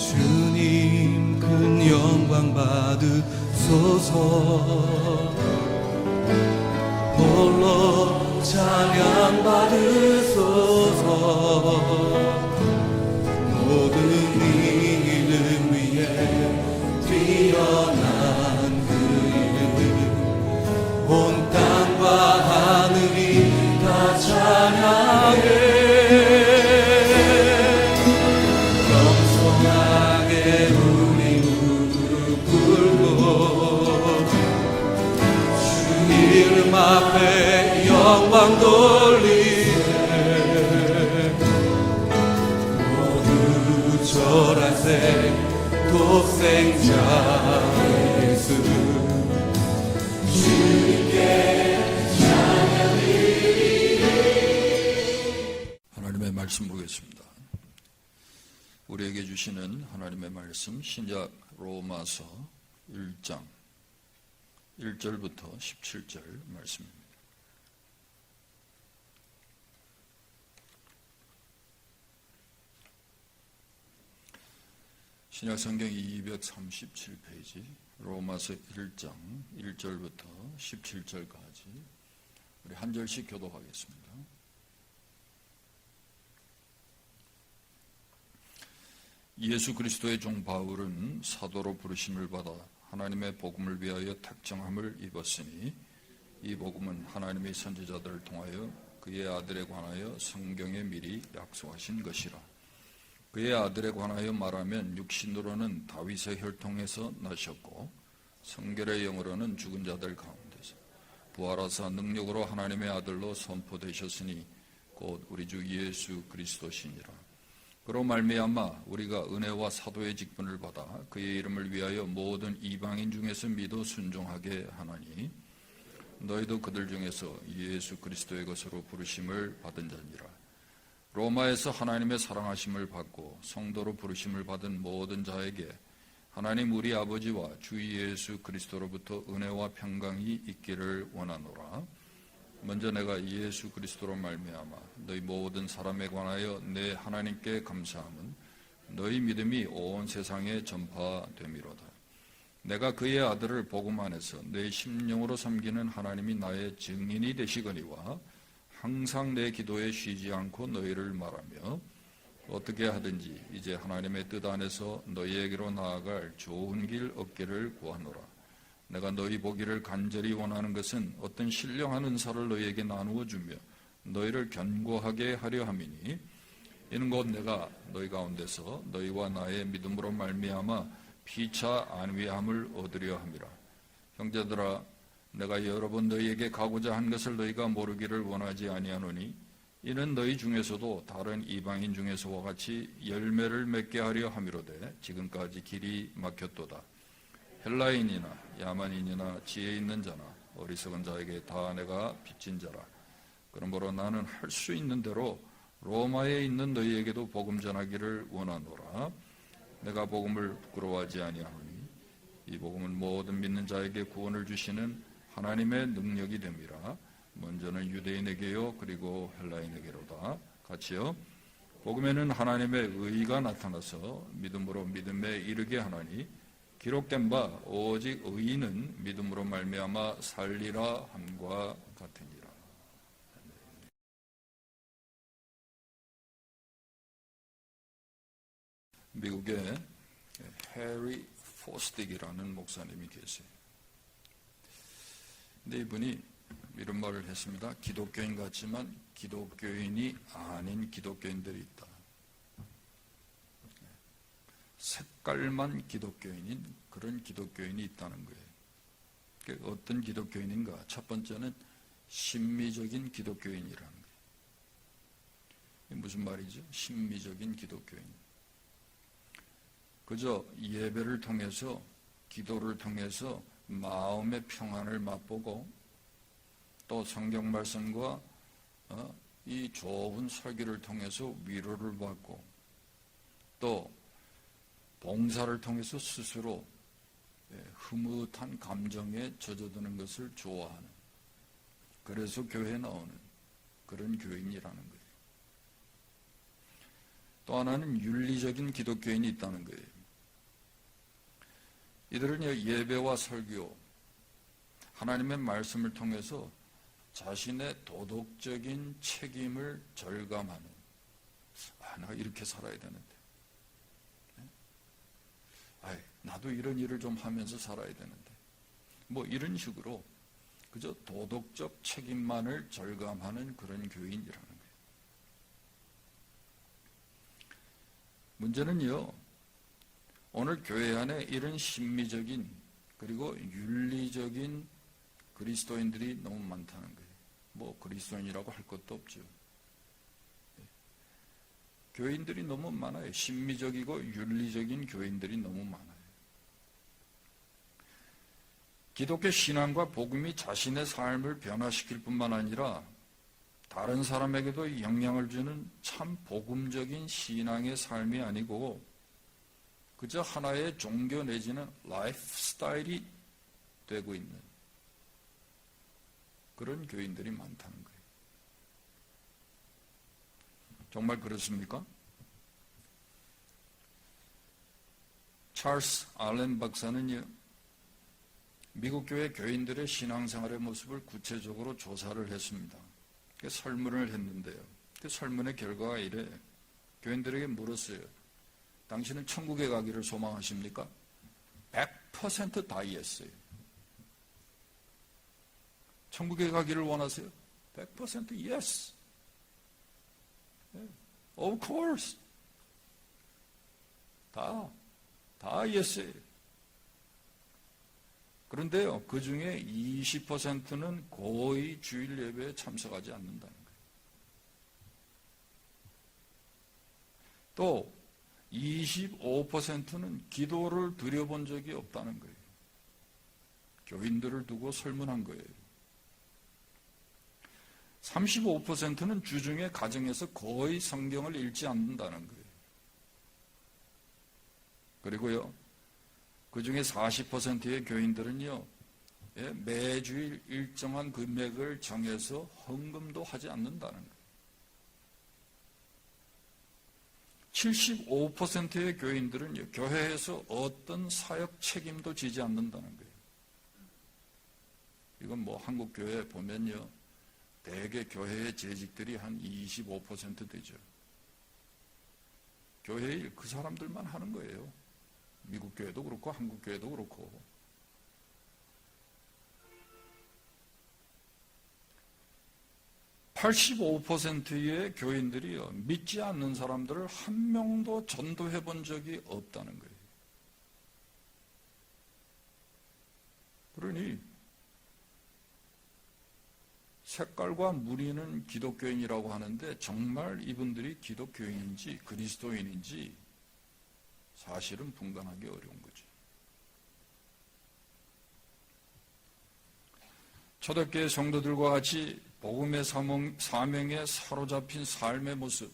주님 큰 영광 받으소서. 홀로 찬양 받으소서. 모든 이름 위에 뛰어난 그 이름, 온 땅과 하늘이 다 찬양해. 겸손하게 우리 무릎 꿇고 주 이름 앞에 영광 돌리네. 모두 절하세 독생자 예수 주님께 찬양드리리. 하나님의 말씀 보겠습니다. 우리에게 주시는 하나님의 말씀, 신약 로마서 1장 1절부터 17절 말씀입니다. 신약 성경 237페이지 로마서 1장 1절부터 17절까지 우리 한 절씩 교독하겠습니다. 예수 그리스도의 종 바울은 사도로 부르심을 받아 하나님의 복음을 위하여 택정함을 입었으니 이 복음은 하나님의 선지자들을 통하여 그의 아들에 관하여 성경에 미리 약속하신 것이라. 그의 아들에 관하여 말하면 육신으로는 다윗의 혈통에서 나셨고 성결의 영으로는 죽은 자들 가운데서 부활하사 능력으로 하나님의 아들로 선포되셨으니 곧 우리 주 예수 그리스도시니라. 그로 말미암아 우리가 은혜와 사도의 직분을 받아 그의 이름을 위하여 모든 이방인 중에서 믿어 순종하게 하나니 너희도 그들 중에서 예수 그리스도의 것으로 부르심을 받은 자니라. 로마에서 하나님의 사랑하심을 받고 성도로 부르심을 받은 모든 자에게 하나님 우리 아버지와 주 예수 그리스도로부터 은혜와 평강이 있기를 원하노라. 먼저 내가 예수 그리스도로 말미암아 너희 모든 사람에 관하여 내 하나님께 감사함은 너희 믿음이 온 세상에 전파됨이로다. 내가 그의 아들을 복음 안에서 내 심령으로 섬기는 하나님이 나의 증인이 되시거니와 항상 내 기도에 쉬지 않고 너희를 말하며 어떻게 하든지 이제 하나님의 뜻 안에서 너희에게로 나아갈 좋은 길 얻기를 구하노라. 내가 너희 보기를 간절히 원하는 것은 어떤 신령한 은사를 너희에게 나누어 주며 너희를 견고하게 하려 함이니 이는 곧 내가 너희 가운데서 너희와 나의 믿음으로 말미암아 피차 안위함을 얻으려 함이라. 형제들아, 내가 여러 번 너희에게 가고자 한 것을 너희가 모르기를 원하지 아니하노니 이는 너희 중에서도 다른 이방인 중에서와 같이 열매를 맺게 하려 함이로되 지금까지 길이 막혔도다. 헬라인이나 야만인이나 지혜 있는 자나 어리석은 자에게 다 내가 빚진 자라. 그러므로 나는 할 수 있는 대로 로마에 있는 너희에게도 복음 전하기를 원하노라. 내가 복음을 부끄러워하지 아니하노니 이 복음은 모든 믿는 자에게 구원을 주시는 하나님의 능력이 됨이라. 먼저는 유대인에게요 그리고 헬라인에게로다. 같이요. 복음에는 하나님의 의가 나타나서 믿음으로 믿음에 이르게 하나니 기록된 바 오직 의인은 믿음으로 말미암아 살리라 함과 같으니라. 미국에 해리 포스틱이라는 목사님이 계세요. 근데 이분이 이런 말을 했습니다. 기독교인 같지만 기독교인이 아닌 기독교인들이 있다. 색깔만 기독교인인 그런 기독교인이 있다는 거예요. 어떤 기독교인인가? 첫 번째는 신미적인 기독교인이라는 거예요. 무슨 말이죠? 신미적인 기독교인. 그저 예배를 통해서 기도를 통해서 마음의 평안을 맛보고 또 성경 말씀과 이 좋은 설교를 통해서 위로를 받고 또 봉사를 통해서 스스로 흐뭇한 감정에 젖어드는 것을 좋아하는, 그래서 교회에 나오는 그런 교인이라는 거예요. 또 하나는 윤리적인 기독교인이 있다는 거예요. 이들은 예배와 설교, 하나님의 말씀을 통해서 자신의 도덕적인 책임을 절감하는, 내가 이렇게 살아야 되는데, 나도 이런 일을 좀 하면서 살아야 되는데, 이런 식으로 그저 도덕적 책임만을 절감하는 그런 교인이라는 거예요. 문제는요, 오늘 교회 안에 이런 심미적인 그리고 윤리적인 그리스도인들이 너무 많다는 거예요. 그리스도인이라고 할 것도 없죠. 교인들이 너무 많아요. 심미적이고 윤리적인 교인들이 너무 많아요. 기독교 신앙과 복음이 자신의 삶을 변화시킬 뿐만 아니라 다른 사람에게도 영향을 주는 참 복음적인 신앙의 삶이 아니고 그저 하나의 종교 내지는 라이프 스타일이 되고 있는 그런 교인들이 많다는 거예요. 정말 그렇습니까? 찰스 알렌 박사는요, 미국 교회 교인들의 신앙생활의 모습을 구체적으로 조사를 했습니다. 설문을 했는데요. 그 설문의 결과가 이래. 교인들에게 물었어요. 당신은 천국에 가기를 소망하십니까? 100% 다 이했어요. 천국에 가기를 원하세요? 100% yes. Of course. 다 yes. 그런데요, 그 중에 20%는 거의 주일 예배에 참석하지 않는다는 거예요. 또 25%는 기도를 드려본 적이 없다는 거예요. 교인들을 두고 설문한 거예요. 35%는 주중에 가정에서 거의 성경을 읽지 않는다는 거예요. 그리고요, 그 중에 40%의 교인들은요, 매주일 일정한 금액을 정해서 헌금도 하지 않는다는 거예요. 75%의 교인들은요, 교회에서 어떤 사역 책임도 지지 않는다는 거예요. 이건 한국 교회에 보면요, 대개 교회의 재직들이 한 25% 되죠. 교회 일 그 사람들만 하는 거예요. 미국 교회도 그렇고 한국 교회도 그렇고. (85%의) 교인들이요, 믿지 않는 사람들을 한 명도 전도해 본 적이 없다는 거예요. 그러니 색깔과 무늬는 기독교인이라고 하는데 정말 이분들이 기독교인인지 그리스도인인지 사실은 분간하기 어려운 거죠. 초대교회 성도들과 같이 복음의 사명에 사로잡힌 삶의 모습,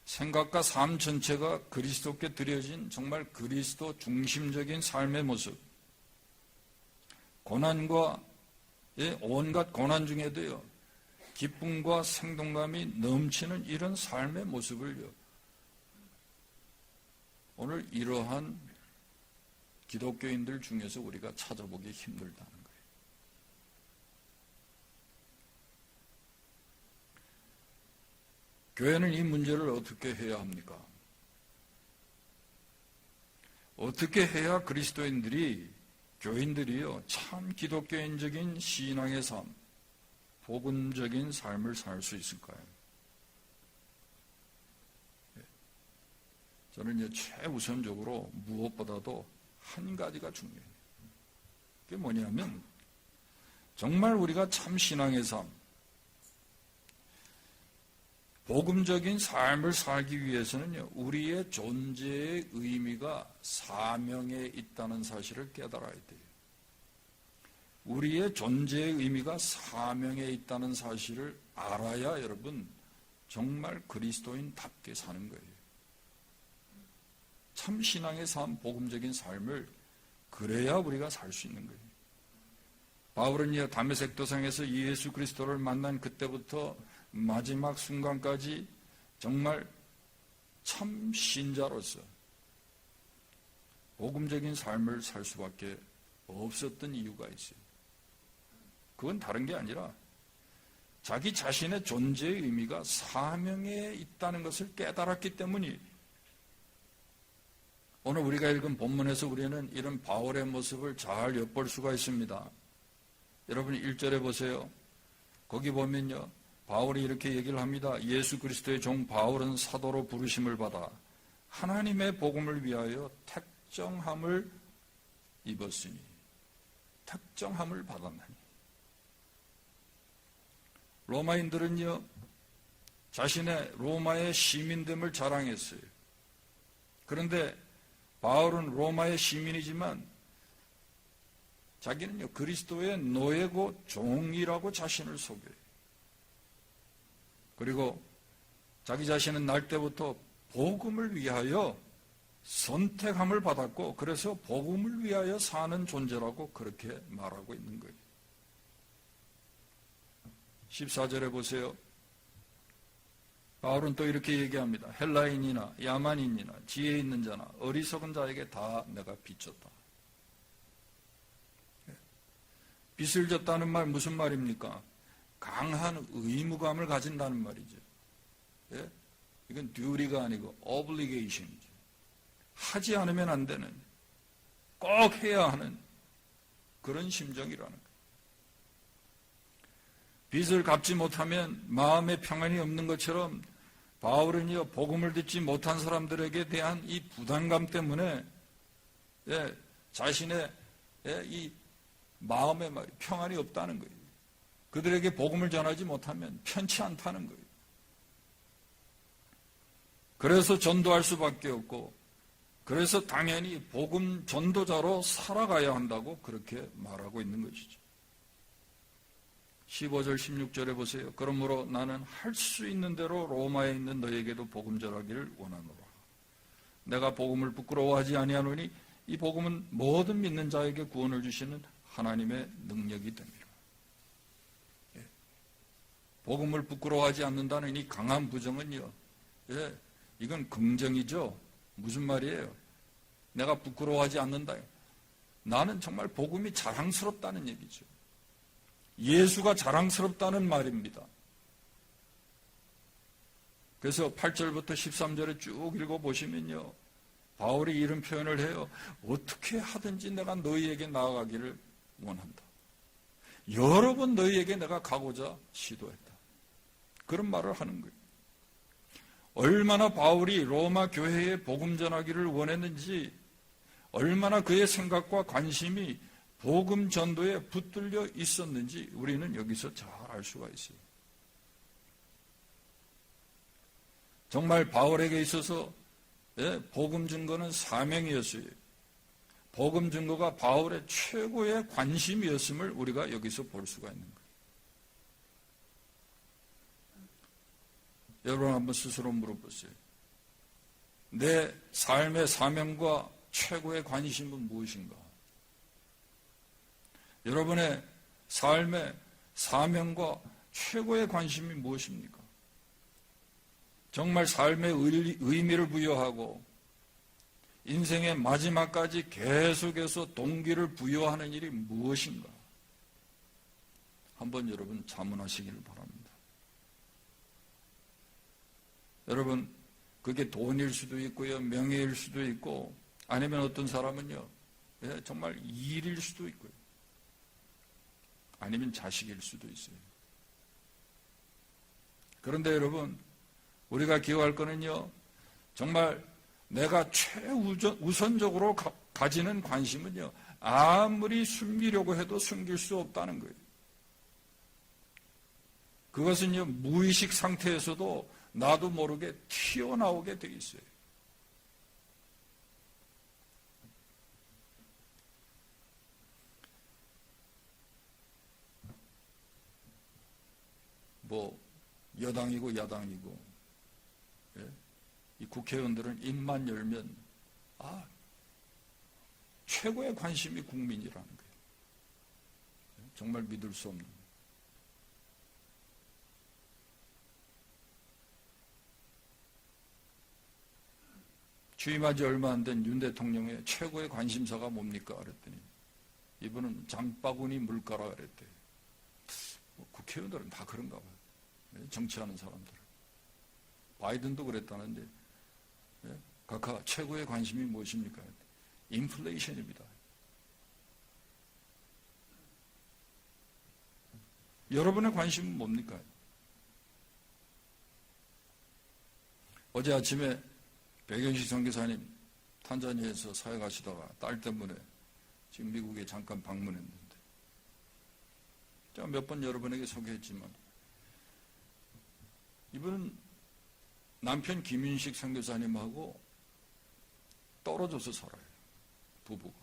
생각과 삶 전체가 그리스도께 드려진 정말 그리스도 중심적인 삶의 모습, 고난과 온갖 고난 중에도요, 기쁨과 생동감이 넘치는 이런 삶의 모습을요, 오늘 이러한 기독교인들 중에서 우리가 찾아보기 힘들다는 거예요. 교회는 이 문제를 어떻게 해야 합니까? 어떻게 해야 그리스도인들이, 교인들이요, 참 기독교인적인 신앙의 삶, 복음적인 삶을 살 수 있을까요? 저는 최우선적으로 무엇보다도 한 가지가 중요해요. 그게 뭐냐면, 정말 우리가 참 신앙의 삶, 복음적인 삶을 살기 위해서는요, 우리의 존재의 의미가 사명에 있다는 사실을 깨달아야 돼요. 우리의 존재의 의미가 사명에 있다는 사실을 알아야 여러분, 정말 그리스도인답게 사는 거예요. 참 신앙의 삶, 복음적인 삶을 그래야 우리가 살 수 있는 거예요. 바울은요, 다메섹 도상에서 예수 그리스도를 만난 그때부터 마지막 순간까지 정말 참 신자로서 복음적인 삶을 살 수밖에 없었던 이유가 있어요. 그건 다른 게 아니라 자기 자신의 존재의 의미가 사명에 있다는 것을 깨달았기 때문이. 오늘 우리가 읽은 본문에서 우리는 이런 바울의 모습을 잘 엿볼 수가 있습니다. 여러분 1절에 보세요. 거기 보면요, 바울이 이렇게 얘기를 합니다. 예수 그리스도의 종 바울은 사도로 부르심을 받아 하나님의 복음을 위하여 택정함을 입었으니, 택정함을 받았나니. 로마인들은요, 자신의 로마의 시민됨을 자랑했어요. 그런데 바울은 로마의 시민이지만 자기는요, 그리스도의 노예고 종이라고 자신을 속여요. 그리고 자기 자신은 날 때부터 복음을 위하여 선택함을 받았고, 그래서 복음을 위하여 사는 존재라고 그렇게 말하고 있는 거예요. 14절에 보세요. 바울은 또 이렇게 얘기합니다. 헬라인이나 야만인이나 지혜 있는 자나 어리석은 자에게 다 내가 빚졌다. 빚을 졌다는 말 무슨 말입니까? 강한 의무감을 가진다는 말이죠. 예? 이건 duty가 아니고 obligation이죠. 하지 않으면 안 되는, 꼭 해야 하는 그런 심정이라는 거예요. 빚을 갚지 못하면 마음에 평안이 없는 것처럼 바울은요, 복음을 듣지 못한 사람들에게 대한 이 부담감 때문에 자신의 이 마음에 평안이 없다는 거예요. 그들에게 복음을 전하지 못하면 편치 않다는 거예요. 그래서 전도할 수밖에 없고, 그래서 당연히 복음 전도자로 살아가야 한다고 그렇게 말하고 있는 것이죠. 15절 16절에 보세요. 그러므로 나는 할 수 있는 대로 로마에 있는 너에게도 복음 전하기를 원하노라. 내가 복음을 부끄러워하지 아니하노니 이 복음은 모든 믿는 자에게 구원을 주시는 하나님의 능력이 됩니다. 복음을 부끄러워하지 않는다는 이 강한 부정은요, 이건 긍정이죠. 무슨 말이에요? 내가 부끄러워하지 않는다. 나는 정말 복음이 자랑스럽다는 얘기죠. 예수가 자랑스럽다는 말입니다. 그래서 8절부터 13절에 쭉 읽어보시면요, 바울이 이런 표현을 해요. 어떻게 하든지 내가 너희에게 나아가기를 원한다. 여러 번 너희에게 내가 가고자 시도했다. 그런 말을 하는 거예요. 얼마나 바울이 로마 교회에 복음 전하기를 원했는지, 얼마나 그의 생각과 관심이 복음 전도에 붙들려 있었는지 우리는 여기서 잘 알 수가 있어요. 정말 바울에게 있어서 복음 증거는 사명이었어요. 복음 증거가 바울의 최고의 관심이었음을 우리가 여기서 볼 수가 있는 거예요. 여러분 한번 스스로 물어보세요. 내 삶의 사명과 최고의 관심은 무엇인가? 여러분의 삶의 사명과 최고의 관심이 무엇입니까? 정말 삶의 의미를 부여하고 인생의 마지막까지 계속해서 동기를 부여하는 일이 무엇인가? 한번 여러분 자문하시기를 바랍니다. 여러분, 그게 돈일 수도 있고요, 명예일 수도 있고, 아니면 어떤 사람은요, 정말 일일 수도 있고요, 아니면 자식일 수도 있어요. 그런데 여러분, 우리가 기억할 거는요, 정말 내가 최우선적으로 가지는 관심은요, 아무리 숨기려고 해도 숨길 수 없다는 거예요. 그것은요, 무의식 상태에서도 나도 모르게 튀어나오게 돼 있어요. 여당이고 야당이고, 이 국회의원들은 입만 열면 최고의 관심이 국민이라는 거예요. 정말 믿을 수 없는. 취임하지 얼마 안 된 윤 대통령의 최고의 관심사가 뭡니까? 그랬더니 이분은 장바구니 물가라 그랬대요. 국회의원들은 다 그런가 봐요. 정치하는 사람들은. 바이든도 그랬다는데 각하 최고의 관심이 무엇입니까? 인플레이션입니다. 여러분의 관심은 뭡니까? 어제 아침에 백영식 선교사님 탄자니아에서 사역하시다가 딸 때문에 지금 미국에 잠깐 방문했는데 제가 몇 번 여러분에게 소개했지만 이분은 남편 김윤식 선교사님하고 떨어져서 살아요. 부부가.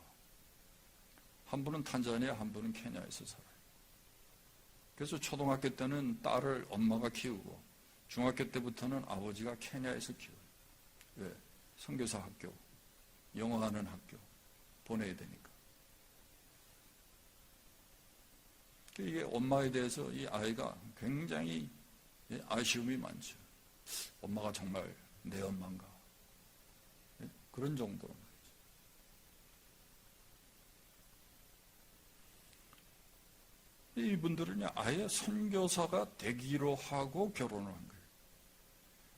한 분은 탄자니아, 한 분은 케냐에서 살아요. 그래서 초등학교 때는 딸을 엄마가 키우고 중학교 때부터는 아버지가 케냐에서 키워요. 왜? 선교사 학교, 영어하는 학교 보내야 되니까. 이게 엄마에 대해서 이 아이가 굉장히 아쉬움이 많죠. 엄마가 정말 내 엄마인가? 그런 정도로 말이죠. 이분들은 아예 선교사가 되기로 하고 결혼을 한 거예요.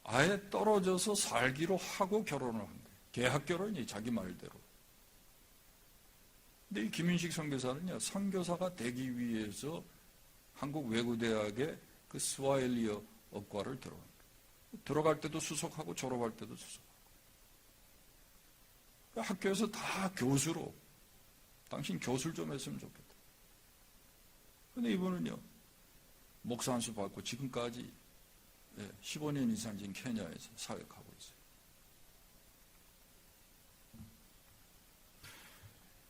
아예 떨어져서 살기로 하고 결혼을 한 거예요. 계약 결혼이 자기 말대로. 근데 이 김윤식 선교사는요, 선교사가 되기 위해서 한국 외국대학의 그 스와힐리어 업과를 들어간 거예요. 들어갈 때도 수석하고 졸업할 때도 수석하고. 학교에서 다 교수로, 당신 교수를 좀 했으면 좋겠다. 근데 이분은요, 목사 한 수 받고 지금까지 15년 이상 지금 케냐에서 사역하고 있어요.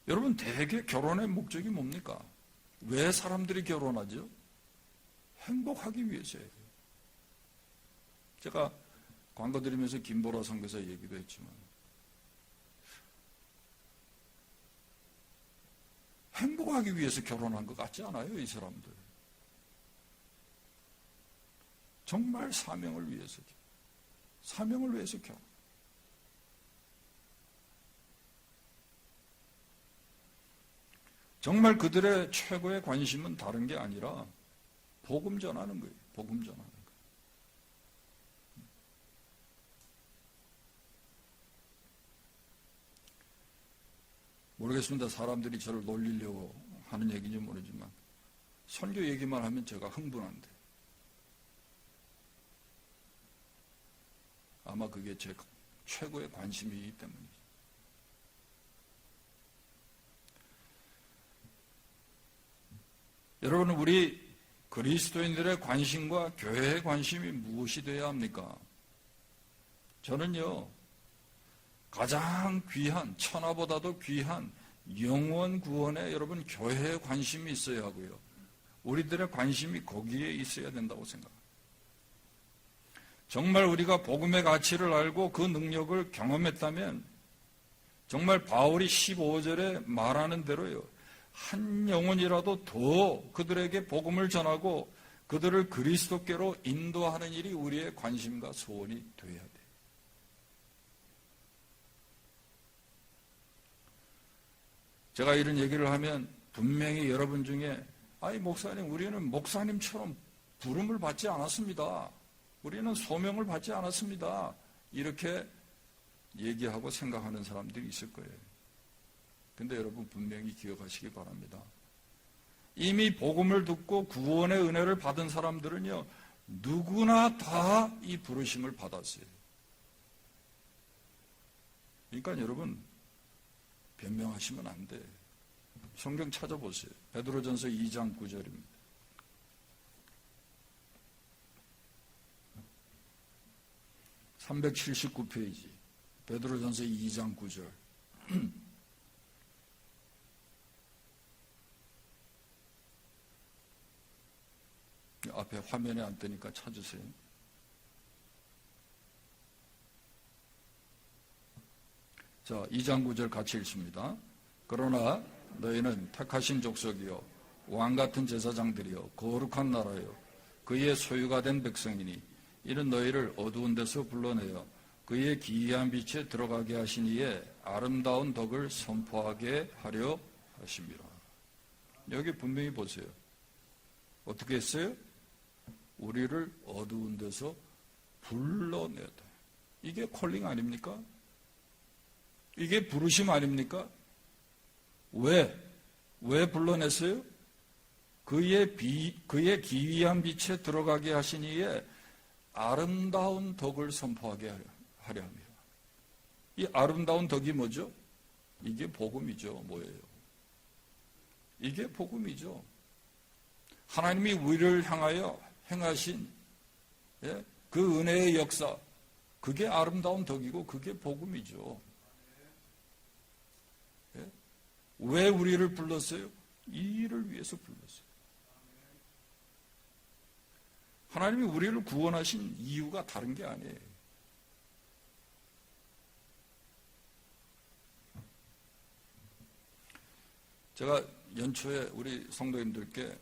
여러분, 대개 결혼의 목적이 뭡니까? 왜 사람들이 결혼하죠? 행복하기 위해서예요. 제가 광고 드리면서 김보라 선교사 얘기도 했지만 행복하기 위해서 결혼한 것 같지 않아요, 이 사람들. 정말 사명을 위해서 결혼. 정말 그들의 최고의 관심은 다른 게 아니라 복음 전하는 거예요. 복음 전하는 거예요. 모르겠습니다. 사람들이 저를 놀리려고 하는 얘기인지 모르지만 선교 얘기만 하면 제가 흥분한데 아마 그게 제 최고의 관심이기 때문이죠. 여러분, 우리 그리스도인들의 관심과 교회의 관심이 무엇이 되어야 합니까? 저는요, 가장 귀한, 천하보다도 귀한 영원 구원에 여러분 교회에 관심이 있어야 하고요. 우리들의 관심이 거기에 있어야 된다고 생각합니다. 정말 우리가 복음의 가치를 알고 그 능력을 경험했다면 정말 바울이 15절에 말하는 대로요. 한 영혼이라도 더 그들에게 복음을 전하고 그들을 그리스도께로 인도하는 일이 우리의 관심과 소원이 되어야 돼요. 제가 이런 얘기를 하면 분명히 여러분 중에 아이 목사님, 우리는 목사님처럼 부름을 받지 않았습니다. 우리는 소명을 받지 않았습니다. 이렇게 얘기하고 생각하는 사람들이 있을 거예요. 근데 여러분 분명히 기억하시기 바랍니다. 이미 복음을 듣고 구원의 은혜를 받은 사람들은요, 누구나 다 이 부르심을 받았어요. 그러니까 여러분 변명하시면 안 돼. 성경 찾아보세요. 베드로전서 2장 9절입니다. (379페이지) 베드로전서 2장 9절. 앞에 화면에 안 뜨니까 찾으세요. 자, 2장 9절 같이 읽습니다. 그러나 너희는 택하신 족속이요 왕같은 제사장들이요 거룩한 나라요 그의 소유가 된 백성이니 이는 너희를 어두운 데서 불러내어 그의 기이한 빛에 들어가게 하신 이에 아름다운 덕을 선포하게 하려 하심이라. 여기 분명히 보세요. 어떻게 했어요? 우리를 어두운 데서 불러내다. 이게 콜링 아닙니까? 이게 부르심 아닙니까? 왜 불러냈어요? 그의 기이한 빛에 들어가게 하신 이에 아름다운 덕을 선포하게 하려 합니다. 이 아름다운 덕이 뭐죠? 이게 복음이죠. 뭐예요? 이게 복음이죠. 하나님이 우리를 향하여 행하신 그 은혜의 역사, 그게 아름다운 덕이고 그게 복음이죠. 왜 우리를 불렀어요? 이 일을 위해서 불렀어요. 하나님이 우리를 구원하신 이유가 다른 게 아니에요. 제가 연초에 우리 성도님들께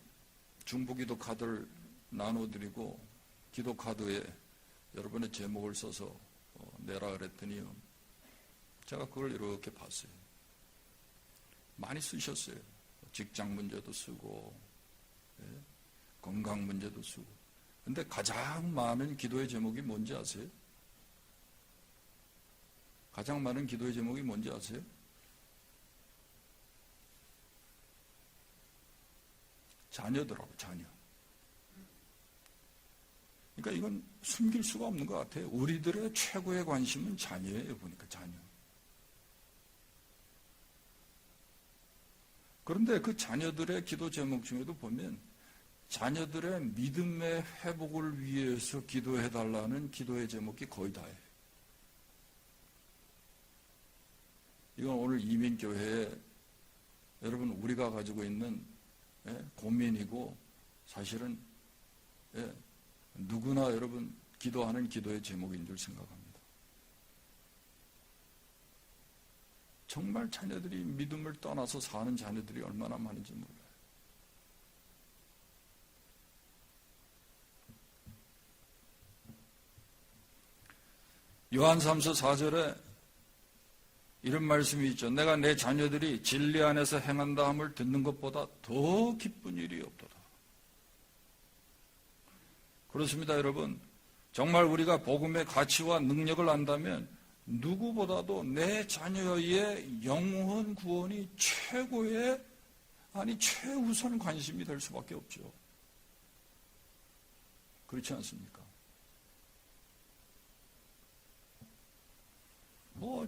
중보기도 카드를 나눠드리고 기도 카드에 여러분의 제목을 써서 내라 그랬더니요. 제가 그걸 이렇게 봤어요. 많이 쓰셨어요. 직장 문제도 쓰고 건강 문제도 쓰고. 근데 가장 많은 기도의 제목이 뭔지 아세요? 가장 많은 기도의 제목이 뭔지 아세요? 자녀들하고 자녀. 그러니까 이건 숨길 수가 없는 것 같아요. 우리들의 최고의 관심은 자녀예요. 보니까 자녀. 그런데 그 자녀들의 기도 제목 중에도 보면 자녀들의 믿음의 회복을 위해서 기도해달라는 기도의 제목이 거의 다예요. 이건 오늘 이민교회에 여러분 우리가 가지고 있는 고민이고 사실은 누구나 여러분 기도하는 기도의 제목인 줄 생각합니다. 정말 자녀들이 믿음을 떠나서 사는 자녀들이 얼마나 많은지 몰라요. 요한 3서 4절에 이런 말씀이 있죠. 내가 내 자녀들이 진리 안에서 행한다 함을 듣는 것보다 더 기쁜 일이 없도다. 그렇습니다, 여러분. 정말 우리가 복음의 가치와 능력을 안다면 누구보다도 내 자녀의 영혼 구원이 최고의, 아니 최우선 관심이 될 수밖에 없죠. 그렇지 않습니까?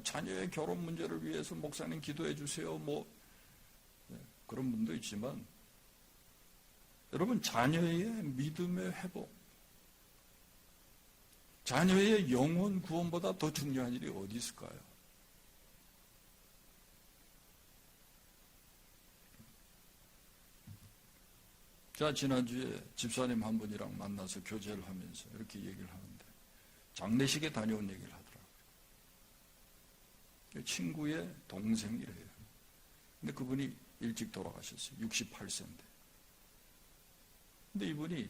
자녀의 결혼 문제를 위해서 목사님 기도해 주세요. 그런 분도 있지만, 여러분, 자녀의 믿음의 회복, 자녀의 영혼 구원보다 더 중요한 일이 어디 있을까요? 제가 지난주에 집사님 한 분이랑 만나서 교제를 하면서 이렇게 얘기를 하는데, 장례식에 다녀온 얘기를 하더라고요. 친구의 동생이래요. 근데 그분이 일찍 돌아가셨어요. 68세인데. 근데 이분이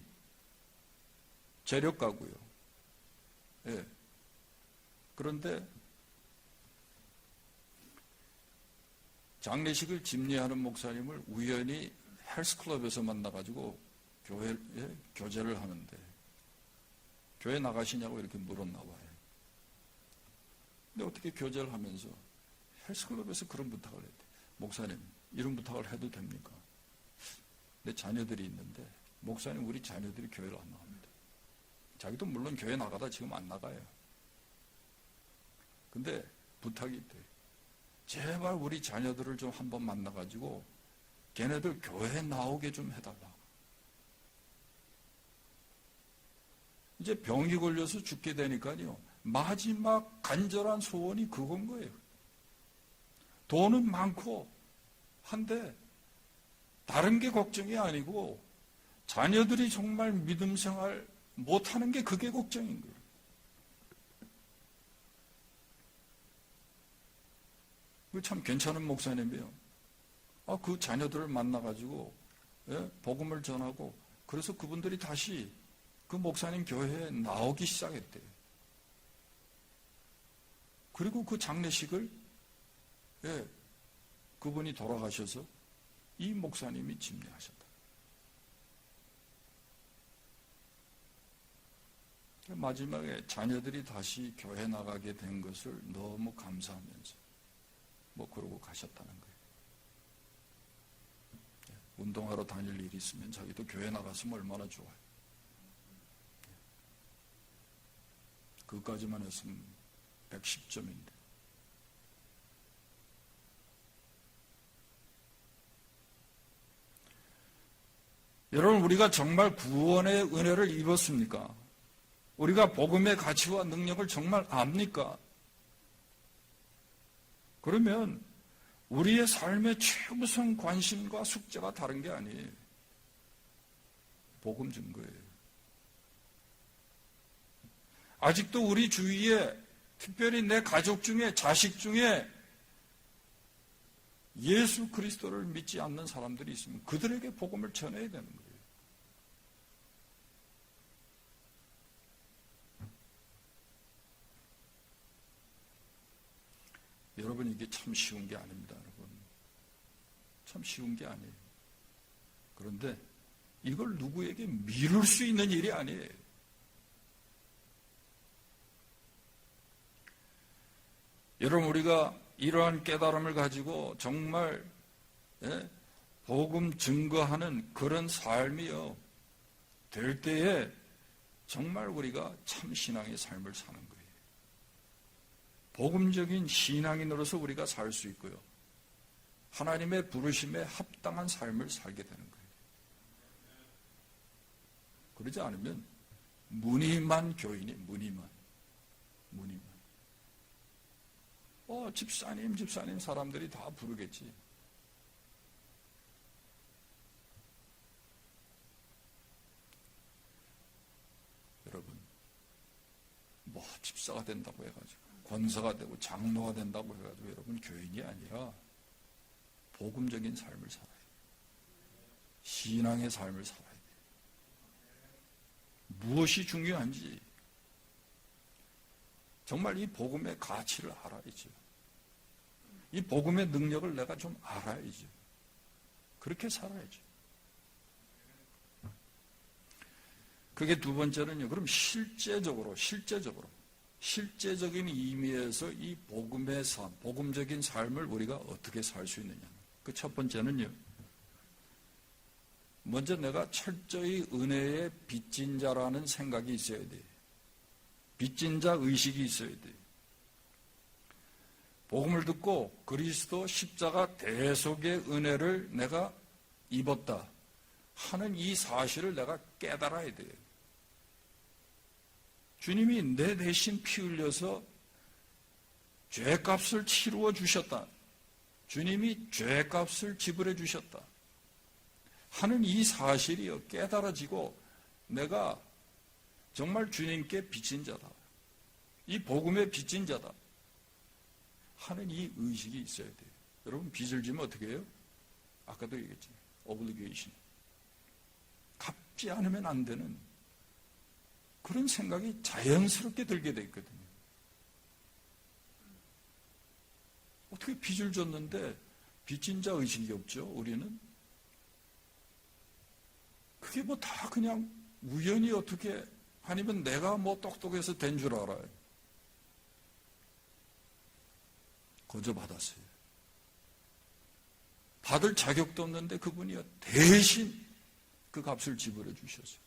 재력가고요. 그런데 장례식을 집례하는 목사님을 우연히 헬스클럽에서 만나가지고 교제를 하는데, 교회 나가시냐고 이렇게 물었나 봐요. 근데 어떻게 교제를 하면서 헬스클럽에서 그런 부탁을 했대. 목사님, 이런 부탁을 해도 됩니까? 내 자녀들이 있는데, 목사님, 우리 자녀들이 교회를 안 나옵니다. 자기도 물론 교회 나가다 지금 안 나가요. 근데 부탁이 있대. 제발 우리 자녀들을 좀 한번 만나가지고 걔네들 교회에 나오게 좀 해달라. 이제 병이 걸려서 죽게 되니까요. 마지막 간절한 소원이 그건 거예요. 돈은 많고 한데 다른 게 걱정이 아니고 자녀들이 정말 믿음 생활 못하는 게 그게 걱정인 거예요. 참 괜찮은 목사님이에요. 그 자녀들을 만나가지고 복음을 전하고 그래서 그분들이 다시 그 목사님 교회에 나오기 시작했대요. 그리고 그 장례식을 그분이 돌아가셔서 이 목사님이 집례하셨다. 마지막에 자녀들이 다시 교회 나가게 된 것을 너무 감사하면서 그러고 가셨다는 거예요. 운동하러 다닐 일이 있으면 자기도 교회 나갔으면 얼마나 좋아요. 그것까지만 했으면 110점인데. 여러분, 우리가 정말 구원의 은혜를 입었습니까? 우리가 복음의 가치와 능력을 정말 압니까? 그러면 우리의 삶의 최우선 관심과 숙제가 다른 게 아니에요. 복음 증거예요. 아직도 우리 주위에, 특별히 내 가족 중에, 자식 중에 예수 그리스도를 믿지 않는 사람들이 있으면 그들에게 복음을 전해야 되는 거예요. 여러분, 이게 참 쉬운 게 아닙니다, 여러분. 참 쉬운 게 아니에요. 그런데 이걸 누구에게 미룰 수 있는 일이 아니에요. 여러분, 우리가 이러한 깨달음을 가지고 정말 복음 증거하는 그런 삶이요 될 때에 정말 우리가 참 신앙의 삶을 사는 거예요. 복음적인 신앙인으로서 우리가 살 수 있고요. 하나님의 부르심에 합당한 삶을 살게 되는 거예요. 그러지 않으면 무늬만 교인이 무늬만. 집사님 사람들이 다 부르겠지. 여러분, 집사가 된다고 해가지고 권사가 되고 장로가 된다고 해가지고 여러분 교인이 아니라 복음적인 삶을 살아야 돼요. 신앙의 삶을 살아야 돼요. 무엇이 중요한지 정말 이 복음의 가치를 알아야죠. 이 복음의 능력을 내가 좀 알아야죠. 그렇게 살아야죠. 그게 두 번째는요. 그럼 실제적인 의미에서 이 복음의 삶, 복음적인 삶을 우리가 어떻게 살 수 있느냐. 그 첫 번째는요. 먼저 내가 철저히 은혜의 빚진 자라는 생각이 있어야 돼요. 빚진 자 의식이 있어야 돼요. 복음을 듣고 그리스도 십자가 대속의 은혜를 내가 입었다 하는 이 사실을 내가 깨달아야 돼요. 주님이 내 대신 피 흘려서 죄값을 치루어 주셨다. 주님이 죄값을 지불해 주셨다 하는 이 사실이 깨달아지고 내가 정말 주님께 빚진 자다. 이 복음의 빚진 자다 하는 이 의식이 있어야 돼요. 여러분, 빚을 지면 어떻게 해요? 아까도 얘기했죠. obligation. 갚지 않으면 안 되는 그런 생각이 자연스럽게 들게 돼 있거든요. 어떻게 빚을 줬는데 빚진 자 의식이 없죠, 우리는? 그게 다 그냥 우연히 어떻게, 아니면 내가 똑똑해서 된 줄 알아요. 거저 받았어요. 받을 자격도 없는데 그분이 대신 그 값을 지불해 주셨어요.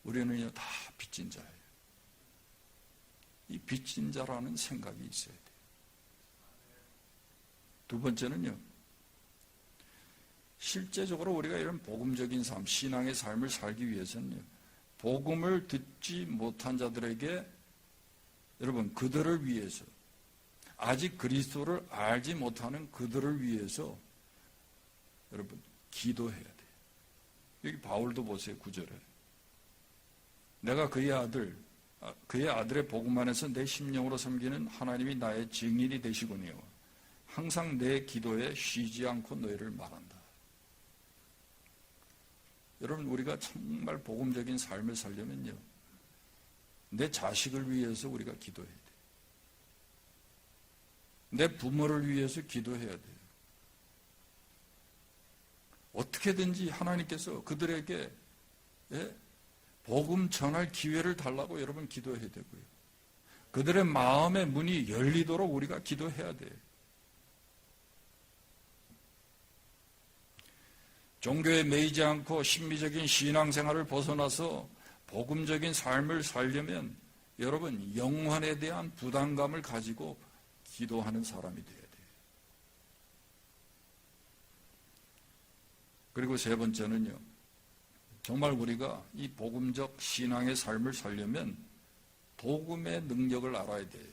우리는요, 다 빚진 자예요. 이 빚진 자라는 생각이 있어야 돼요. 두 번째는요, 실제적으로 우리가 이런 복음적인 삶, 신앙의 삶을 살기 위해서는요, 복음을 듣지 못한 자들에게, 여러분, 그들을 위해서, 아직 그리스도를 알지 못하는 그들을 위해서 여러분 기도해야 돼요. 여기 바울도 보세요. 9절에 내가 그의 아들의 복음 안에서 내 심령으로 섬기는 하나님이 나의 증인이 되시거니와 항상 내 기도에 쉬지 않고 너희를 말한다. 여러분, 우리가 정말 복음적인 삶을 살려면요, 내 자식을 위해서 우리가 기도해야 돼. 내 부모를 위해서 기도해야 돼. 어떻게든지 하나님께서 그들에게 복음 전할 기회를 달라고 여러분 기도해야 되고요. 그들의 마음의 문이 열리도록 우리가 기도해야 돼. 종교에 매이지 않고 신비적인 신앙생활을 벗어나서 복음적인 삶을 살려면 여러분 영혼에 대한 부담감을 가지고 기도하는 사람이 돼야 돼요. 그리고 세 번째는요. 정말 우리가 이 복음적 신앙의 삶을 살려면 복음의 능력을 알아야 돼요.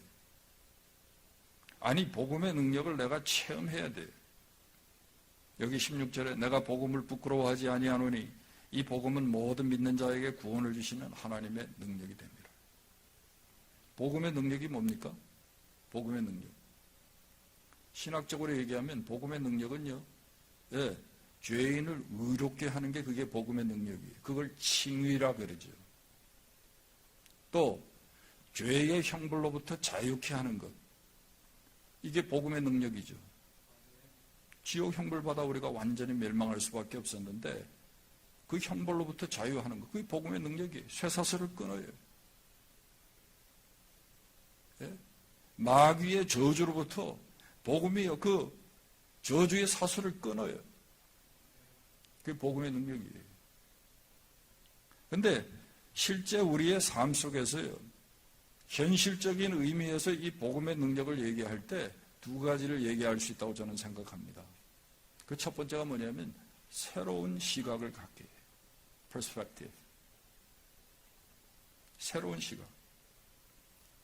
아니 복음의 능력을 내가 체험해야 돼요. 여기 16절에 내가 복음을 부끄러워하지 아니하노니 이 복음은 모든 믿는 자에게 구원을 주시는 하나님의 능력이 됩니다. 복음의 능력이 뭡니까? 복음의 능력. 신학적으로 얘기하면 복음의 능력은요. 죄인을 의롭게 하는 게 그게 복음의 능력이에요. 그걸 칭의라 그러죠. 또 죄의 형벌로부터 자유케 하는 것. 이게 복음의 능력이죠. 지옥 형벌 받아 우리가 완전히 멸망할 수밖에 없었는데 그 형벌로부터 자유하는 것. 그게 복음의 능력이에요. 쇠사슬을 끊어요. 마귀의 저주로부터 복음이요. 그 저주의 사슬을 끊어요. 그게 복음의 능력이에요. 그런데 실제 우리의 삶 속에서요. 현실적인 의미에서 이 복음의 능력을 얘기할 때 두 가지를 얘기할 수 있다고 저는 생각합니다. 그 첫 번째가 뭐냐면 새로운 시각을 갖게 해요. perspective. 새로운 시각.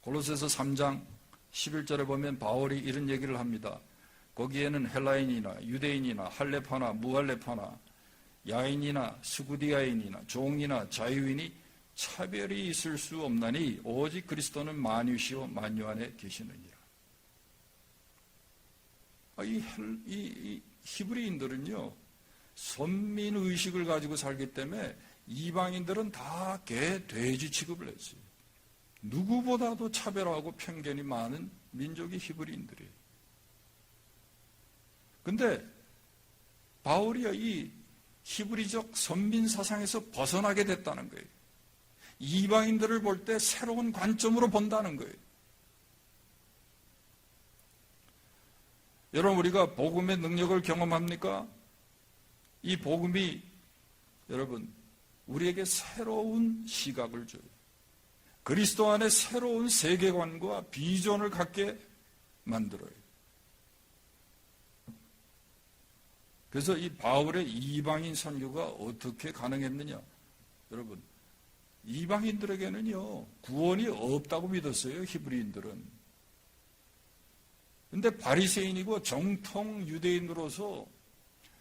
골로새서 3장 11절에 보면 바울이 이런 얘기를 합니다. 거기에는 헬라인이나 유대인이나 할레파나 무할레파나 야인이나 스구디아인이나 종이나 자유인이 차별이 있을 수 없나니 오직 그리스도는 만유시요 만유 안에 계시느니라. 이 히브리인들은요 선민의식을 가지고 살기 때문에 이방인들은 다 개, 돼지 취급을 했어요. 누구보다도 차별하고 편견이 많은 민족이 히브리인들이에요. 근데 바울이 이 히브리적 선민 사상에서 벗어나게 됐다는 거예요. 이방인들을 볼 때 새로운 관점으로 본다는 거예요. 여러분 우리가 복음의 능력을 경험합니까? 이 복음이 여러분 우리에게 새로운 시각을 줘요. 그리스도 안에 새로운 세계관과 비전을 갖게 만들어요. 그래서 이 바울의 이방인 선교가 어떻게 가능했느냐? 여러분 이방인들에게는요 구원이 없다고 믿었어요. 히브리인들은. 근데 바리새인이고 정통 유대인으로서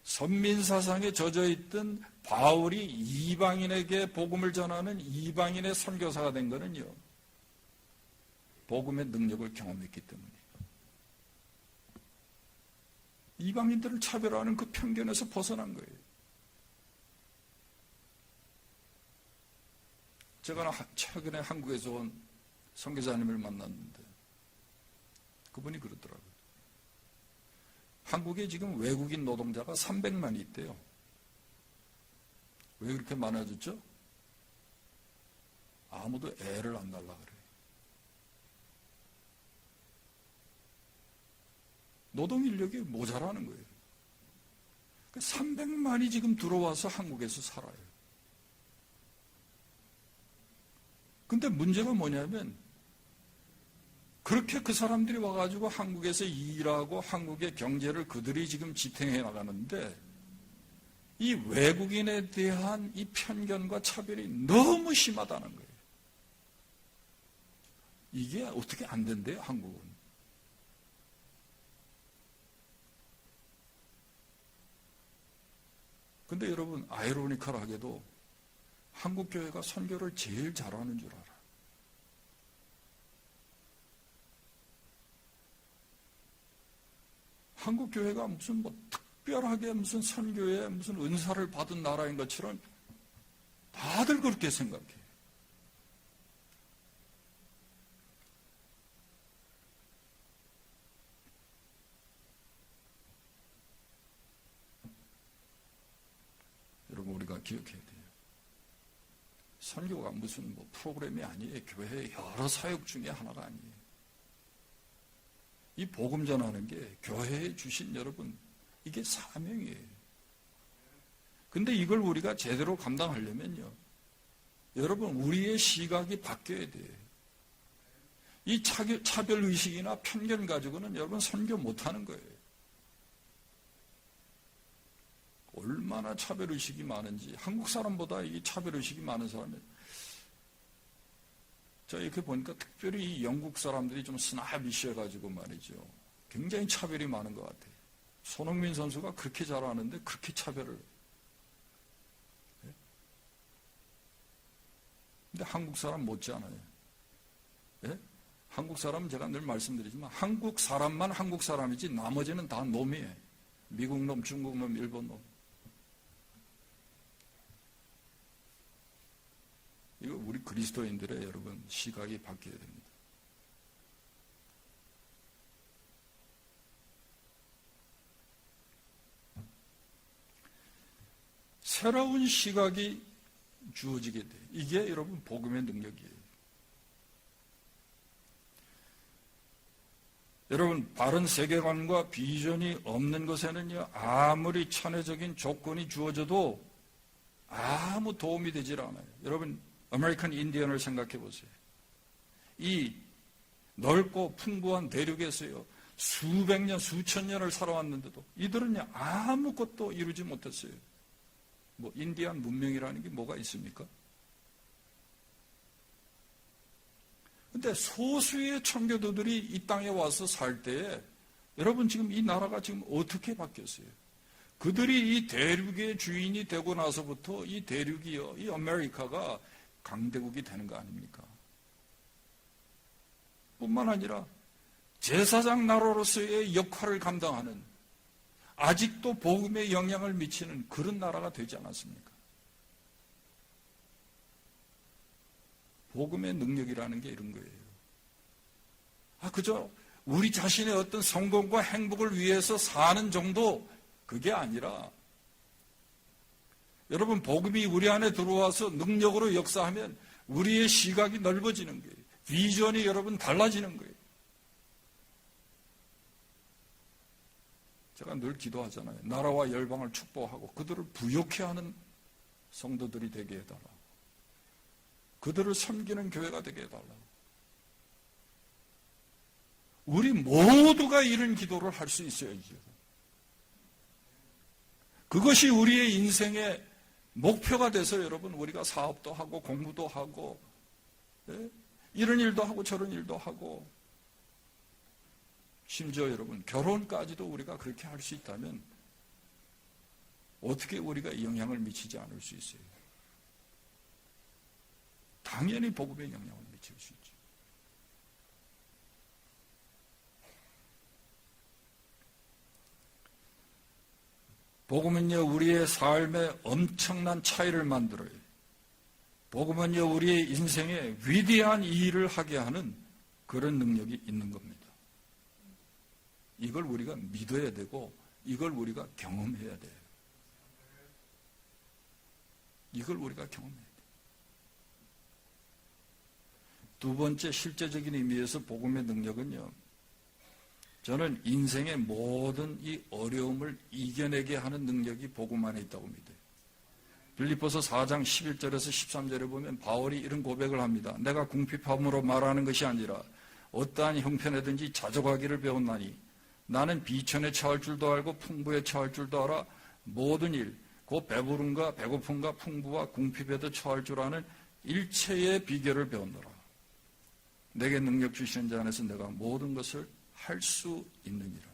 선민사상에 젖어있던 바울이 이방인에게 복음을 전하는 이방인의 선교사가 된 것은요 복음의 능력을 경험했기 때문이에요. 이방인들을 차별하는 그 편견에서 벗어난 거예요. 제가 최근에 한국에서 온 선교사님을 만났는데 그분이 그러더라고요. 한국에 지금 외국인 노동자가 300만이 있대요. 왜 그렇게 많아졌죠? 아무도 애를 안 낳으려고 그래요. 노동 인력이 모자라는 거예요. 300만이 지금 들어와서 한국에서 살아요. 근데 문제가 뭐냐면 그렇게 그 사람들이 와가지고 한국에서 일하고 한국의 경제를 그들이 지금 지탱해 나가는데 이 외국인에 대한 이 편견과 차별이 너무 심하다는 거예요. 이게 어떻게 안 된대요, 한국은. 근데 여러분, 아이러니컬하게도 한국 교회가 선교를 제일 잘하는 줄 알아요. 한국 교회가 무슨 특별하게 무슨 선교에 무슨 은사를 받은 나라인 것처럼 다들 그렇게 생각해요. 우리가 기억해야 돼요. 선교가 무슨 뭐 프로그램이 아니에요. 교회의 여러 사역 중에 하나가 아니에요. 이 복음 전하는 게 교회에 주신 여러분, 이게 사명이에요. 근데 이걸 우리가 제대로 감당하려면요, 여러분, 우리의 시각이 바뀌어야 돼요. 이 차별의식이나 편견 가지고는 여러분 선교 못하는 거예요. 얼마나 차별의식이 많은지, 한국 사람보다 이 차별의식이 많은 사람이, 저 이렇게 보니까 특별히 이 영국 사람들이 좀 스나비시해가지고 말이죠, 굉장히 차별이 많은 것 같아요. 손흥민 선수가 그렇게 잘하는데 그렇게 차별을. 근데 한국 사람 못지않아요. 예? 한국 사람은 제가 늘 말씀드리지만 한국 사람만 한국 사람이지 나머지는 다 놈이에요. 미국 놈, 중국 놈, 일본 놈. 이거 우리 그리스도인들의 여러분 시각이 바뀌어야 됩니다. 새로운 시각이 주어지게 돼요. 이게 여러분 복음의 능력이에요. 여러분, 바른 세계관과 비전이 없는 것에는요, 아무리 천혜적인 조건이 주어져도 아무 도움이 되질 않아요. 여러분, 아메리칸 인디언을 생각해 보세요. 이 넓고 풍부한 대륙에서요, 수백 년, 수천 년을 살아왔는데도 이들은요, 아무것도 이루지 못했어요. 뭐 인디안 문명이라는 게 뭐가 있습니까? 근데 소수의 청교도들이 이 땅에 와서 살 때에 여러분 지금 이 나라가 지금 어떻게 바뀌었어요? 그들이 이 대륙의 주인이 되고 나서부터 이 대륙이요, 이 아메리카가 강대국이 되는 거 아닙니까? 뿐만 아니라 제사장 나라로서의 역할을 감당하는, 아직도 복음에 영향을 미치는 그런 나라가 되지 않았습니까? 복음의 능력이라는 게 이런 거예요. 그저 우리 자신의 어떤 성공과 행복을 위해서 사는 정도, 그게 아니라 여러분, 복음이 우리 안에 들어와서 능력으로 역사하면 우리의 시각이 넓어지는 거예요. 비전이 여러분 달라지는 거예요. 제가 늘 기도하잖아요. 나라와 열방을 축복하고 그들을 부욕해 하는 성도들이 되게 해달라고. 그들을 섬기는 교회가 되게 해달라고. 우리 모두가 이런 기도를 할 수 있어야죠. 그것이 우리의 인생의 목표가 돼서 여러분, 우리가 사업도 하고 공부도 하고, 이런 일도 하고 저런 일도 하고, 심지어 여러분 결혼까지도 우리가 그렇게 할 수 있다면 어떻게 우리가 영향을 미치지 않을 수 있어요? 당연히 복음에 영향을 미칠 수 있죠. 복음은요, 우리의 삶에 엄청난 차이를 만들어요. 복음은요, 우리의 인생에 위대한 일을 하게 하는 그런 능력이 있는 겁니다. 이걸 우리가 믿어야 되고, 이걸 우리가 경험해야 돼요. 이걸 우리가 경험해야 돼요. 두 번째 실제적인 의미에서 복음의 능력은요, 저는 인생의 모든 이 어려움을 이겨내게 하는 능력이 복음 안에 있다고 믿어요. 빌립보서 4장 11절에서 13절에 보면 바울이 이런 고백을 합니다. 내가 궁핍함으로 말하는 것이 아니라 어떠한 형편에든지 자족하기를 배웠나니 나는 비천에 처할 줄도 알고 풍부에 처할 줄도 알아 모든 일, 곧 배부름과 배고픔과 풍부와 궁핍에도 처할 줄 아는 일체의 비결을 배웠노라. 내게 능력 주시는 자 안에서 내가 모든 것을 할 수 있느니라.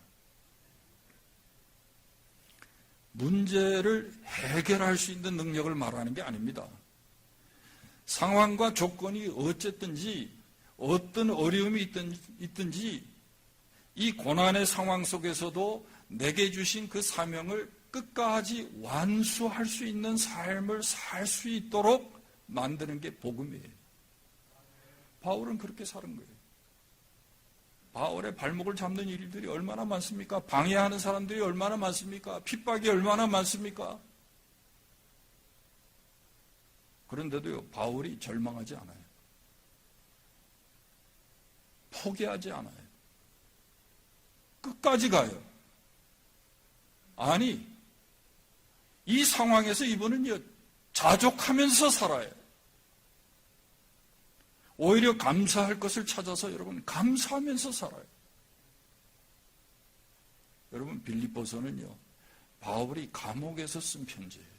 문제를 해결할 수 있는 능력을 말하는 게 아닙니다. 상황과 조건이 어쨌든지 어떤 어려움이 있든지 이 고난의 상황 속에서도 내게 주신 그 사명을 끝까지 완수할 수 있는 삶을 살 수 있도록 만드는 게 복음이에요. 바울은 그렇게 사는 거예요. 바울의 발목을 잡는 일들이 얼마나 많습니까? 방해하는 사람들이 얼마나 많습니까? 핍박이 얼마나 많습니까? 그런데도요, 바울이 절망하지 않아요. 포기하지 않아요. 끝까지 가요. 아니, 이 상황에서 이분은요, 자족하면서 살아요. 오히려 감사할 것을 찾아서 여러분, 감사하면서 살아요. 여러분, 빌립보서는요, 바울이 감옥에서 쓴 편지예요.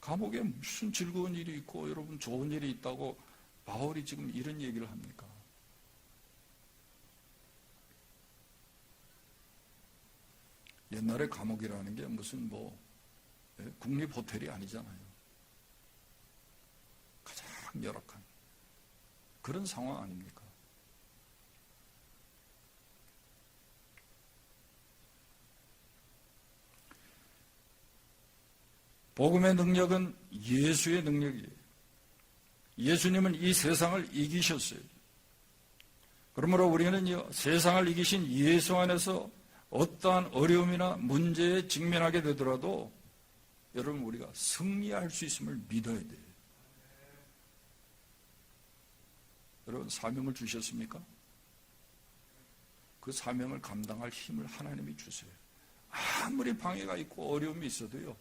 감옥에 무슨 즐거운 일이 있고 여러분 좋은 일이 있다고 바울이 지금 이런 얘기를 합니까? 옛날에 감옥이라는 게 무슨 국립 호텔이 아니잖아요. 가장 열악한 그런 상황 아닙니까? 복음의 능력은 예수의 능력이에요. 예수님은 이 세상을 이기셨어요. 그러므로 우리는요, 세상을 이기신 예수 안에서 어떠한 어려움이나 문제에 직면하게 되더라도 여러분, 우리가 승리할 수 있음을 믿어야 돼요. 여러분, 사명을 주셨습니까? 그 사명을 감당할 힘을 하나님이 주세요. 아무리 방해가 있고 어려움이 있어도요,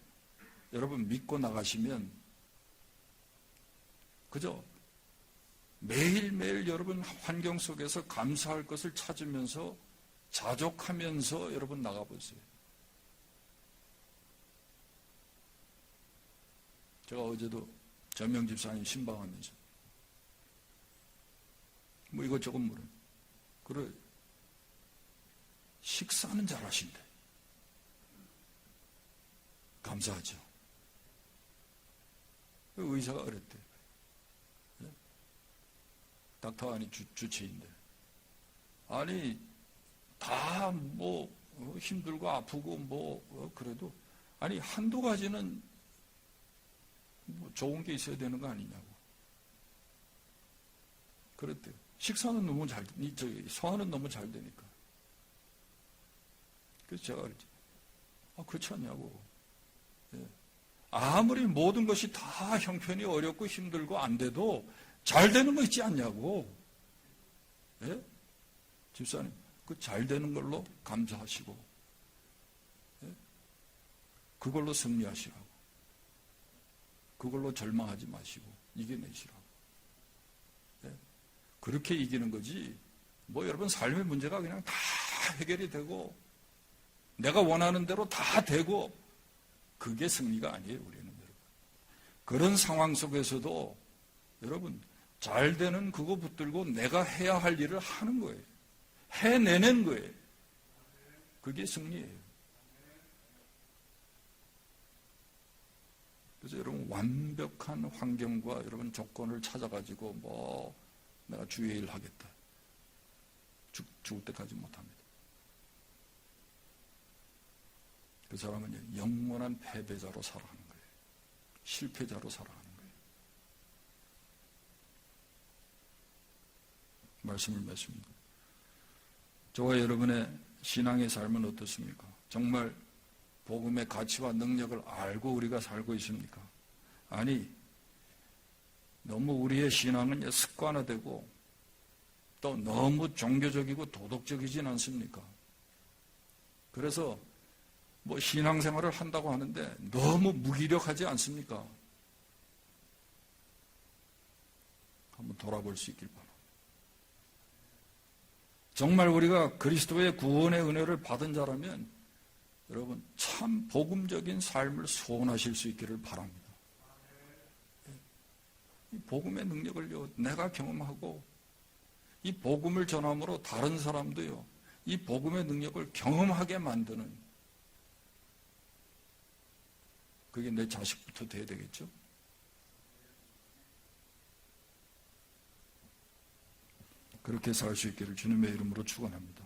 여러분 믿고 나가시면 그저 매일매일 여러분 환경 속에서 감사할 것을 찾으면서 자족하면서 여러분 나가보세요. 제가 어제도 전명 집사님 신방하면서 이것저것 물어요. 그래, 식사는 잘하신대. 감사하죠. 의사가 그랬대. 닥터 아니 주치인데. 아니, 다 힘들고 아프고 그래도, 아니, 한두 가지는 좋은 게 있어야 되는 거 아니냐고. 그랬대요. 식사는 너무 소화는 너무 잘 되니까. 그래서 제가 그랬지. 그렇지 않냐고. 예. 아무리 모든 것이 다 형편이 어렵고 힘들고 안 돼도 잘 되는 거 있지 않냐고. 예? 집사님, 그 잘 되는 걸로 감사하시고, 예? 그걸로 승리하시라고. 그걸로 절망하지 마시고 이겨내시라고. 예? 그렇게 이기는 거지. 여러분 삶의 문제가 그냥 다 해결이 되고 내가 원하는 대로 다 되고 그게 승리가 아니에요, 우리는. 여러분. 그런 상황 속에서도 여러분 잘 되는 그거 붙들고 내가 해야 할 일을 하는 거예요. 해내는 거예요. 그게 승리예요. 그래서 여러분 완벽한 환경과 여러분 조건을 찾아가지고 내가 주의 일 하겠다. 죽을 때까지 못합니다. 그 사람은 영원한 패배자로 살아가는 거예요. 실패자로 살아가는 거예요. 말씀을 맺습니다. 저와 여러분의 신앙의 삶은 어떻습니까? 정말 복음의 가치와 능력을 알고 우리가 살고 있습니까? 아니, 너무 우리의 신앙은 습관화되고 또 너무 종교적이고 도덕적이진 않습니까? 그래서 신앙생활을 한다고 하는데 너무 무기력하지 않습니까? 한번 돌아볼 수 있길 바랍니다. 정말 우리가 그리스도의 구원의 은혜를 받은 자라면 여러분 참 복음적인 삶을 소원하실 수 있기를 바랍니다. 이 복음의 능력을요, 내가 경험하고 이 복음을 전함으로 다른 사람도요, 이 복음의 능력을 경험하게 만드는, 그게 내 자식부터 돼야 되겠죠? 그렇게 살 수 있기를 주님의 이름으로 축원합니다.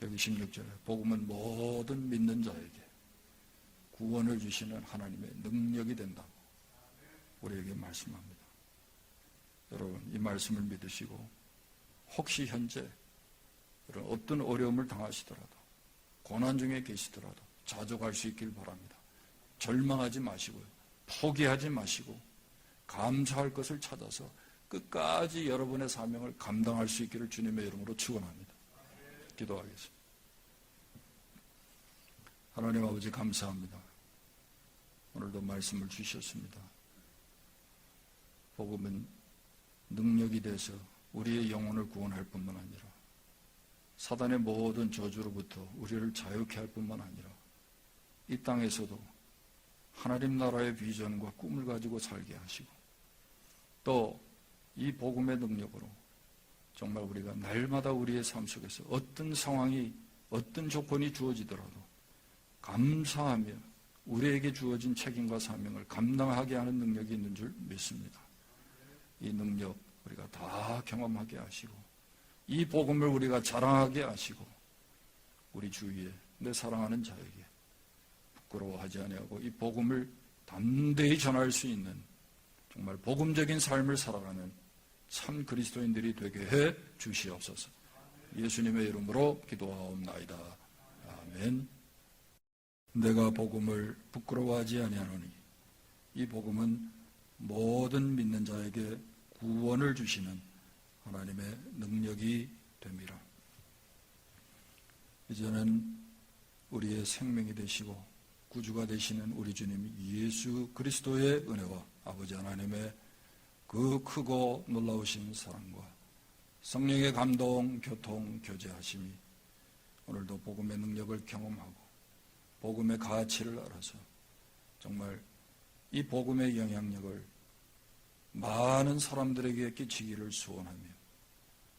여기 16절에 복음은 모든 믿는 자에게 구원을 주시는 하나님의 능력이 된다고 우리에게 말씀합니다. 여러분, 이 말씀을 믿으시고 혹시 현재 여러분 어떤 어려움을 당하시더라도 고난 중에 계시더라도 자족할 수 있길 바랍니다. 절망하지 마시고요. 포기하지 마시고 감사할 것을 찾아서 끝까지 여러분의 사명을 감당할 수 있기를 주님의 이름으로 축원합니다. 기도하겠습니다. 하나님 아버지 감사합니다. 오늘도 말씀을 주셨습니다. 복음은 능력이 돼서 우리의 영혼을 구원할 뿐만 아니라 사단의 모든 저주로부터 우리를 자유케 할 뿐만 아니라 이 땅에서도 하나님 나라의 비전과 꿈을 가지고 살게 하시고 또 이 복음의 능력으로 정말 우리가 날마다 우리의 삶 속에서 어떤 상황이 어떤 조건이 주어지더라도 감사하며 우리에게 주어진 책임과 사명을 감당하게 하는 능력이 있는 줄 믿습니다. 이 능력 우리가 다 경험하게 하시고 이 복음을 우리가 자랑하게 하시고 우리 주위에 내 사랑하는 자에게 부끄러워하지 아니하고 이 복음을 담대히 전할 수 있는 정말 복음적인 삶을 살아가는 참 그리스도인들이 되게 해 주시옵소서. 예수님의 이름으로 기도하옵나이다. 아멘. 내가 복음을 부끄러워하지 아니하노니 이 복음은 모든 믿는 자에게 구원을 주시는 하나님의 능력이 됨이라. 이제는 우리의 생명이 되시고 구주가 되시는 우리 주님 예수 그리스도의 은혜와 아버지 하나님의 그 크고 놀라우신 사랑과 성령의 감동, 교통, 교제하심이 오늘도 복음의 능력을 경험하고 복음의 가치를 알아서 정말 이 복음의 영향력을 많은 사람들에게 끼치기를 소원하며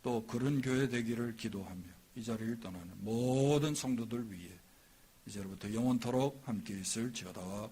또 그런 교회 되기를 기도하며 이 자리를 떠나는 모든 성도들 위해 이제부터 영원토록 함께 있을지어다.